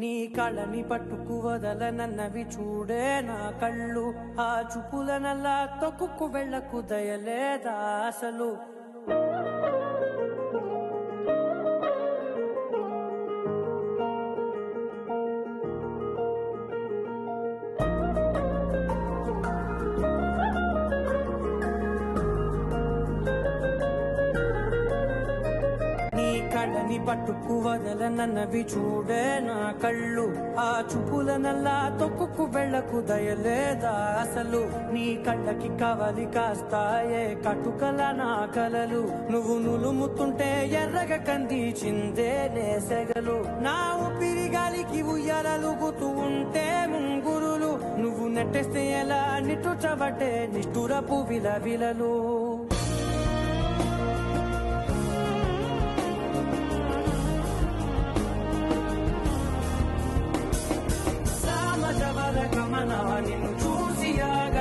నీ కళ్ళని పట్టుకు వదలనన్నవి చూడే నా కళ్ళు, ఆ చూపులనల్లా తొక్కుకు వెళ్ళకు దయలేదా అసలు. కళ్ళని పట్టుకు వదలనన్నవి చూడే నా కళ్ళు, ఆ చూపులనల్లా తొక్కుకు వెళ్ళకు దయలేదా అసలు. నీ కళ్ళకి కవలి కాస్తాయే కటుకల నా కలలు, నువ్వు నులుముతుంటే ఎర్రగ కందిచిందే నేసెగలు. నా ఊపిరి గాలికి ఉయ్యాలలుగుతూ ఉంటే ముంగురులు, నువ్వు నెట్టేస్తే ఎలా నిట్టుచబట్టే నిష్ఠురపు విలవిలలు. గమన